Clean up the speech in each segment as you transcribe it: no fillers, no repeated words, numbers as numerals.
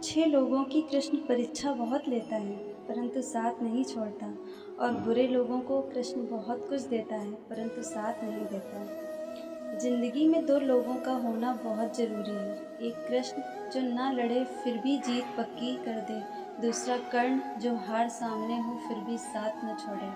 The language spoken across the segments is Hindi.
अच्छे लोगों की कृष्ण परीक्षा बहुत लेता है, परंतु साथ नहीं छोड़ता, और बुरे लोगों को कृष्ण बहुत कुछ देता है, परंतु साथ नहीं देता। जिंदगी में दो लोगों का होना बहुत ज़रूरी है। एक कृष्ण जो ना लड़े फिर भी जीत पक्की कर दे, दूसरा कर्ण जो हार सामने हो फिर भी साथ न छोड़े।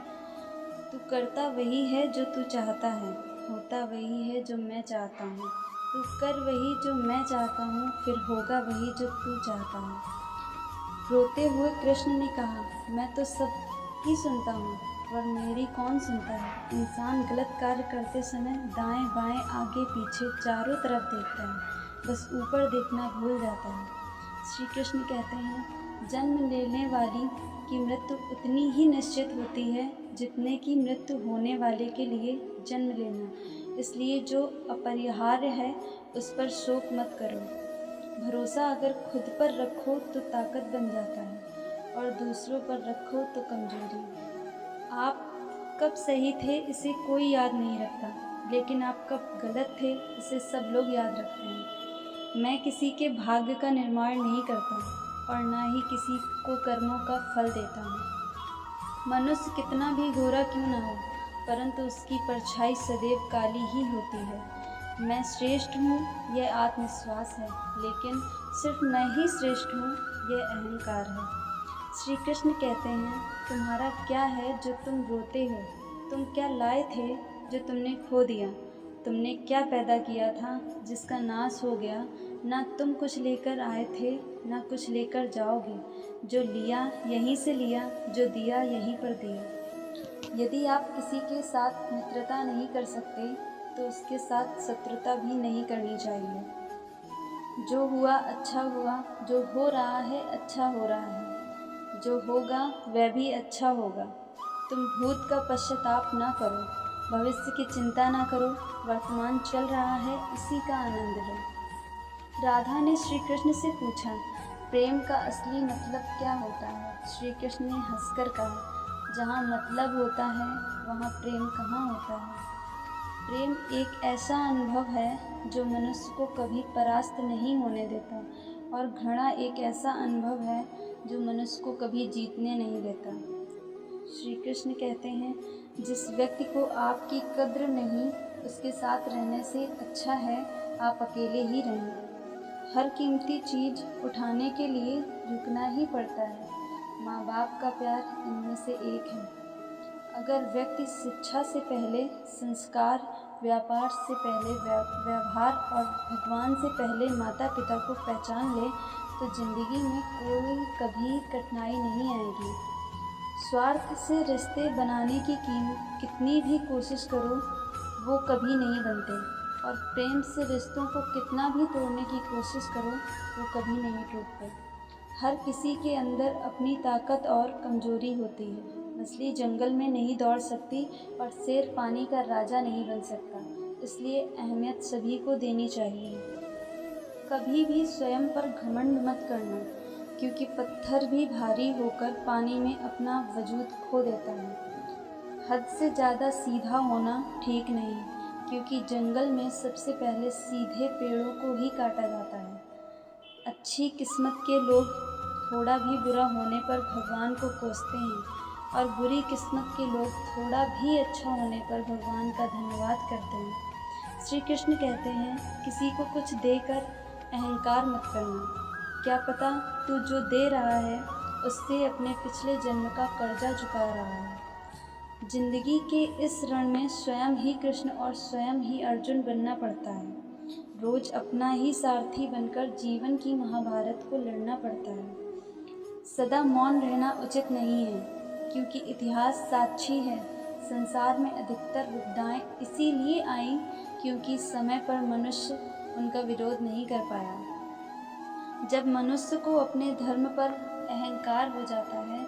तू करता वही है जो तू चाहता है, होता वही है जो मैं चाहता हूँ। तू कर वही जो मैं चाहता हूँ, फिर होगा वही जो तू चाहता है। रोते हुए कृष्ण ने कहा, मैं तो सबकी सुनता हूँ, पर मेरी कौन सुनता है। इंसान गलत कार्य करते समय दाएं बाएं आगे पीछे चारों तरफ देखता है, बस ऊपर देखना भूल जाता है। श्री कृष्ण कहते हैं, जन्म लेने वाली की मृत्यु उतनी ही निश्चित होती है जितने की मृत्यु होने वाले के लिए जन्म लेना। इसलिए जो अपरिहार्य है उस पर शोक मत करो। भरोसा अगर खुद पर रखो तो ताकत बन जाता है, और दूसरों पर रखो तो कमजोरी। आप कब सही थे इसे कोई याद नहीं रखता, लेकिन आप कब गलत थे इसे सब लोग याद रखते हैं। मैं किसी के भाग्य का निर्माण नहीं करता और ना ही किसी को कर्मों का फल देता हूँ। मनुष्य कितना भी गोरा क्यों ना हो, परंतु उसकी परछाई सदैव काली ही होती है। मैं श्रेष्ठ हूँ यह आत्मविश्वास है, लेकिन सिर्फ मैं ही श्रेष्ठ हूँ यह अहंकार है। श्री कृष्ण कहते हैं, तुम्हारा क्या है जो तुम रोते हो? तुम क्या लाए थे जो तुमने खो दिया? तुमने क्या पैदा किया था जिसका नाश हो गया? ना तुम कुछ लेकर आए थे, ना कुछ लेकर जाओगे। जो लिया यहीं से लिया, जो दिया यहीं पर दिया। यदि आप किसी के साथ मित्रता नहीं कर सकते तो उसके साथ शत्रुता भी नहीं करनी चाहिए। जो हुआ अच्छा हुआ, जो हो रहा है अच्छा हो रहा है, जो होगा वह भी अच्छा होगा। तुम भूत का पश्चाताप ना करो, भविष्य की चिंता ना करो, वर्तमान चल रहा है इसी का आनंद लो। राधा ने श्री कृष्ण से पूछा, प्रेम का असली मतलब क्या होता है? श्री कृष्ण ने हंसकर कहा, जहाँ मतलब होता है वहाँ प्रेम कहाँ होता है। प्रेम एक ऐसा अनुभव है जो मनुष्य को कभी परास्त नहीं होने देता, और घृणा एक ऐसा अनुभव है जो मनुष्य को कभी जीतने नहीं देता। श्री कृष्ण कहते हैं, जिस व्यक्ति को आपकी कद्र नहीं, उसके साथ रहने से अच्छा है आप अकेले ही रहें। हर कीमती चीज़ उठाने के लिए रुकना ही पड़ता है। माँ बाप का प्यार इनमें से एक है। अगर व्यक्ति शिक्षा से पहले संस्कार, व्यापार से पहले व्यवहार और भगवान से पहले माता पिता को पहचान ले तो जिंदगी में कोई कभी कठिनाई नहीं आएगी। स्वार्थ से रिश्ते बनाने की कितनी भी कोशिश करो वो कभी नहीं बनते, और प्रेम से रिश्तों को कितना भी तोड़ने की कोशिश करो वो कभी नहीं टूटते। हर किसी के अंदर अपनी ताकत और कमजोरी होती है। मछली जंगल में नहीं दौड़ सकती और शेर पानी का राजा नहीं बन सकता, इसलिए अहमियत सभी को देनी चाहिए। कभी भी स्वयं पर घमंड मत करना, क्योंकि पत्थर भी भारी होकर पानी में अपना वजूद खो देता है। हद से ज़्यादा सीधा होना ठीक नहीं, क्योंकि जंगल में सबसे पहले सीधे पेड़ों को ही काटा जाता है। अच्छी किस्मत के लोग थोड़ा भी बुरा होने पर भगवान को कोसते हैं, और बुरी किस्मत के लोग थोड़ा भी अच्छा होने पर भगवान का धन्यवाद करते हैं। श्री कृष्ण कहते हैं, किसी को कुछ देकर अहंकार मत करना। क्या पता तू जो दे रहा है उससे अपने पिछले जन्म का कर्जा चुका रहा है। जिंदगी के इस रण में स्वयं ही कृष्ण और स्वयं ही अर्जुन बनना पड़ता है। रोज अपना ही सारथी बनकर जीवन की महाभारत को लड़ना पड़ता है। सदा मौन रहना उचित नहीं है, क्योंकि इतिहास साक्षी है, संसार में अधिकतर विपदाएं इसीलिए आईं क्योंकि समय पर मनुष्य उनका विरोध नहीं कर पाया। जब मनुष्य को अपने धर्म पर अहंकार हो जाता है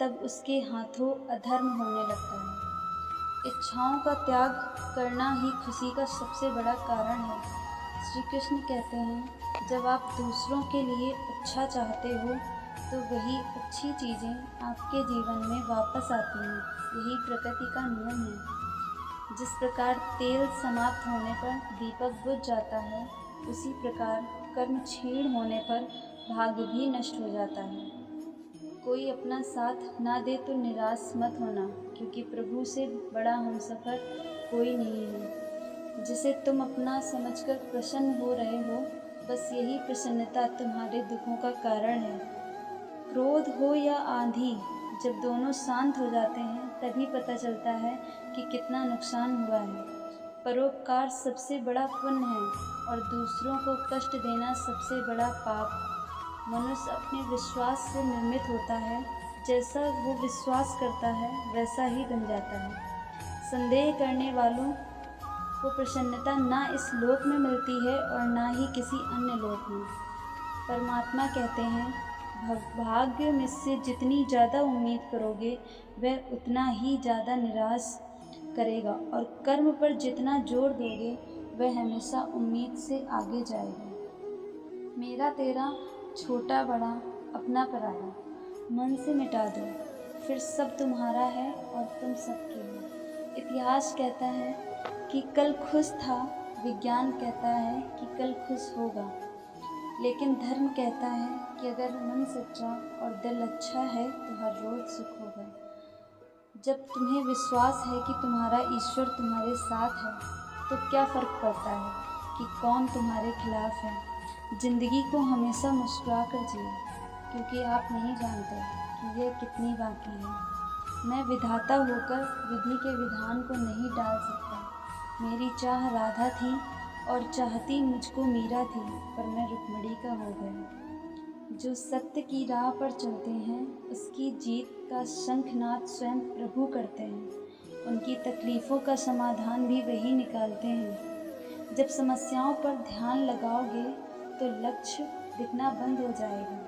तब उसके हाथों अधर्म होने लगता है। इच्छाओं का त्याग करना ही खुशी का सबसे बड़ा कारण है। श्री कृष्ण कहते हैं, जब आप दूसरों के लिए अच्छा चाहते हो तो वही अच्छी चीज़ें आपके जीवन में वापस आती हैं। यही प्रकृति का नियम है। जिस प्रकार तेल समाप्त होने पर दीपक बुझ जाता है, उसी प्रकार कर्म क्षीण होने पर भाग्य भी नष्ट हो जाता है। कोई अपना साथ ना दे तो निराश मत होना, क्योंकि प्रभु से बड़ा हमसफ़र कोई नहीं है। जिसे तुम अपना समझकर प्रसन्न हो रहे हो, बस यही प्रसन्नता तुम्हारे दुखों का कारण है। क्रोध हो या आंधी, जब दोनों शांत हो जाते हैं तभी पता चलता है कि कितना नुकसान हुआ है। परोपकार सबसे बड़ा पुण्य है और दूसरों को कष्ट देना सबसे बड़ा पाप। मनुष्य अपने विश्वास से निर्मित होता है, जैसा वो विश्वास करता है वैसा ही बन जाता है। संदेह करने वालों को प्रसन्नता ना इस लोक में मिलती है और ना ही किसी अन्य लोक में। परमात्मा कहते हैं, भाग्य में से जितनी ज़्यादा उम्मीद करोगे वह उतना ही ज़्यादा निराश करेगा, और कर्म पर जितना जोर दोगे वह हमेशा उम्मीद से आगे जाएगा। मेरा तेरा, छोटा बड़ा, अपना पराया, मन से मिटा दो, फिर सब तुम्हारा है और तुम सबके हो। इतिहास कहता है कि कल खुश था, विज्ञान कहता है कि कल खुश होगा, लेकिन धर्म कहता है कि अगर मन सच्चा और दिल अच्छा है तो हर रोज़ सुख होगा। जब तुम्हें विश्वास है कि तुम्हारा ईश्वर तुम्हारे साथ है, तो क्या फ़र्क पड़ता है कि कौन तुम्हारे खिलाफ है। ज़िंदगी को हमेशा मुस्कुरा कर जिए, क्योंकि आप नहीं जानते कि यह कितनी बाकी है। मैं विधाता होकर विधि के विधान को नहीं डाल सकता। मेरी चाह राधा थी और चाहती मुझको मीरा थी, पर मैं रुक्मिणी का हो गया। जो सत्य की राह पर चलते हैं उसकी जीत का शंखनाद स्वयं प्रभु करते हैं। उनकी तकलीफ़ों का समाधान भी वही निकालते हैं। जब समस्याओं पर ध्यान लगाओगे तो लक्ष्य दिखना बंद हो जाएगा,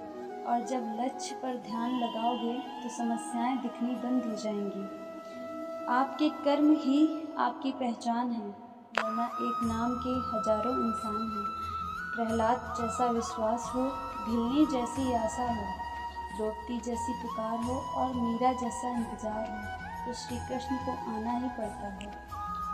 और जब लक्ष्य पर ध्यान लगाओगे तो समस्याएं दिखनी बंद हो जाएंगी। आपके कर्म ही आपकी पहचान है, वरना एक नाम के हजारों इंसान हैं। प्रहलाद जैसा विश्वास हो, भिलनी जैसी आशा हो, द्रौपदी जैसी पुकार हो और मीरा जैसा इंतज़ार हो, तो श्री कृष्ण को आना ही पड़ता है।